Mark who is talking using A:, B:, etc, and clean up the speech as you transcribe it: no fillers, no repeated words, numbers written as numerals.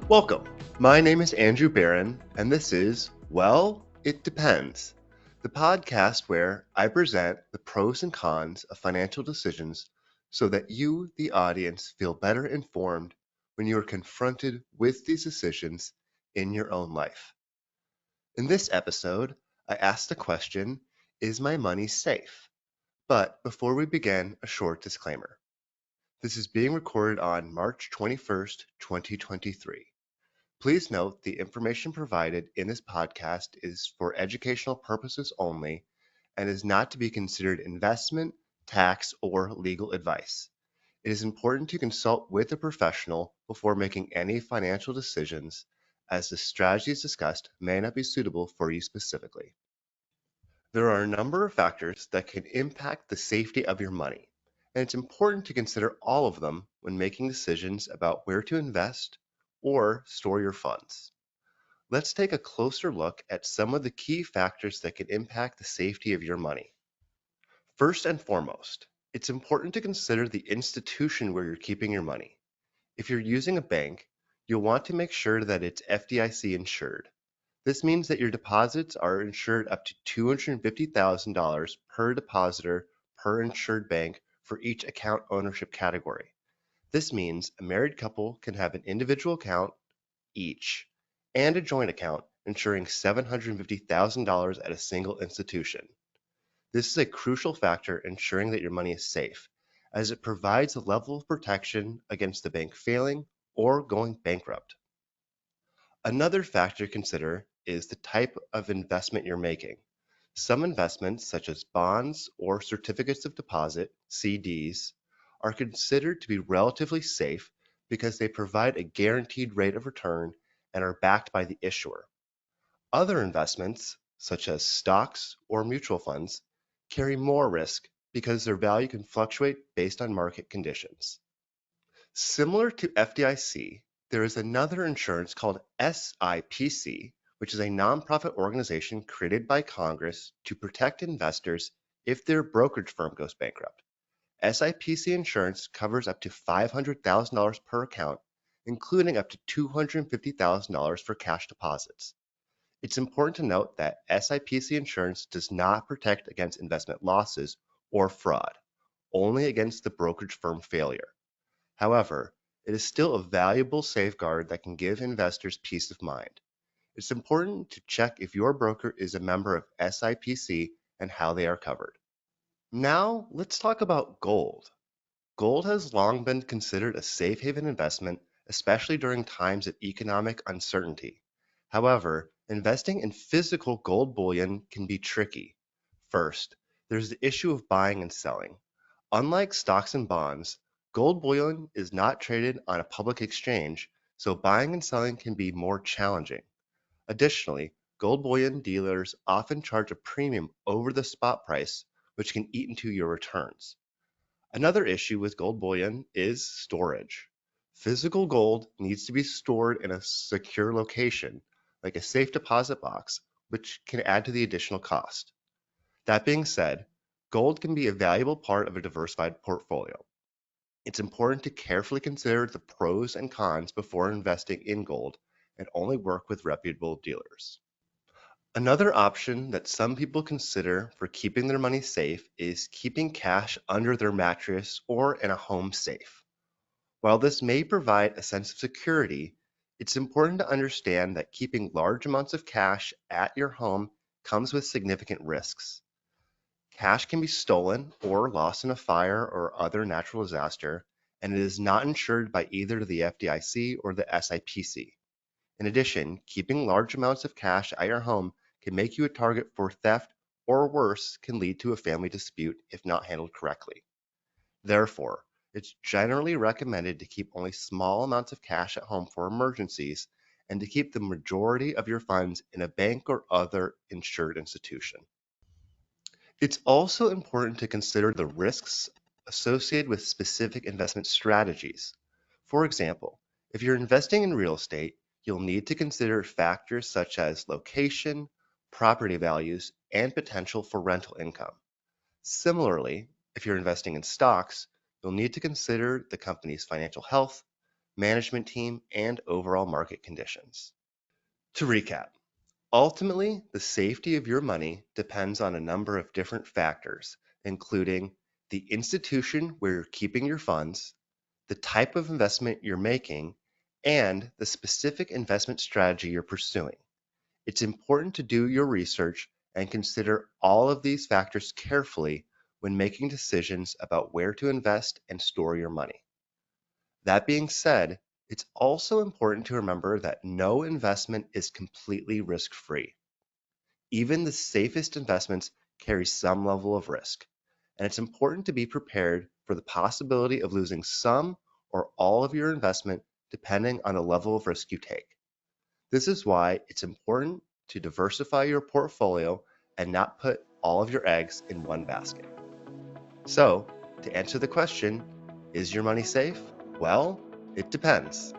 A: Welcome. My name is Andrew Barron, and this is, well, it depends, the podcast where I present the pros and cons of financial decisions so that you, the audience, feel better informed when you are confronted with these decisions in your own life. In this episode, I asked the question, is my money safe? But before we begin, a short disclaimer. This is being recorded on March 21st, 2023. Please note the information provided in this podcast is for educational purposes only and is not to be considered investment, tax, or legal advice. It is important to consult with a professional before making any financial decisions, as the strategies discussed may not be suitable for you specifically. There are a number of factors that can impact the safety of your money, and it's important to consider all of them when making decisions about where to invest or store your funds. Let's take a closer look at some of the key factors that can impact the safety of your money. First and foremost, it's important to consider the institution where you're keeping your money. If you're using a bank, you'll want to make sure that it's FDIC insured. This means that your deposits are insured up to $250,000 per depositor per insured bank for each account ownership category. This means a married couple can have an individual account each and a joint account insuring $750,000 at a single institution. This is a crucial factor ensuring that your money is safe, as it provides a level of protection against the bank failing or going bankrupt. Another factor to consider is the type of investment you're making. Some investments, such as bonds or certificates of deposit, CDs, are considered to be relatively safe because they provide a guaranteed rate of return and are backed by the issuer. Other investments, such as stocks or mutual funds, carry more risk because their value can fluctuate based on market conditions. Similar to FDIC, there is another insurance called SIPC, which is a nonprofit organization created by Congress to protect investors if their brokerage firm goes bankrupt. SIPC insurance covers up to $500,000 per account, including up to $250,000 for cash deposits. It's important to note that SIPC insurance does not protect against investment losses or fraud, only against the brokerage firm failure. However, it is still a valuable safeguard that can give investors peace of mind. It's important to check if your broker is a member of SIPC and how they are covered. Now, let's talk about gold. Gold has long been considered a safe haven investment, especially during times of economic uncertainty. However, investing in physical gold bullion can be tricky. First, there's the issue of buying and selling. Unlike stocks and bonds, gold bullion is not traded on a public exchange, so buying and selling can be more challenging. Additionally, gold bullion dealers often charge a premium over the spot price, which can eat into your returns. Another issue with gold bullion is storage. Physical gold needs to be stored in a secure location, like a safe deposit box, which can add to the additional cost. That being said, gold can be a valuable part of a diversified portfolio. It's important to carefully consider the pros and cons before investing in gold and only work with reputable dealers. Another option that some people consider for keeping their money safe is keeping cash under their mattress or in a home safe. While this may provide a sense of security, it's important to understand that keeping large amounts of cash at your home comes with significant risks. Cash can be stolen or lost in a fire or other natural disaster, and it is not insured by either the FDIC or the SIPC. In addition, keeping large amounts of cash at your home can make you a target for theft, or worse, can lead to a family dispute if not handled correctly. Therefore, it's generally recommended to keep only small amounts of cash at home for emergencies and to keep the majority of your funds in a bank or other insured institution. It's also important to consider the risks associated with specific investment strategies. For example, if you're investing in real estate, you'll need to consider factors such as location, property values, and potential for rental income. Similarly, if you're investing in stocks, you'll need to consider the company's financial health, management team, and overall market conditions. To recap, ultimately, the safety of your money depends on a number of different factors, including the institution where you're keeping your funds, the type of investment you're making, and the specific investment strategy you're pursuing. It's important to do your research and consider all of these factors carefully when making decisions about where to invest and store your money. That being said, it's also important to remember that no investment is completely risk-free. Even the safest investments carry some level of risk, and it's important to be prepared for the possibility of losing some or all of your investment depending on the level of risk you take. This is why it's important to diversify your portfolio and not put all of your eggs in one basket. So, to answer the question, is your money safe? Well, it depends.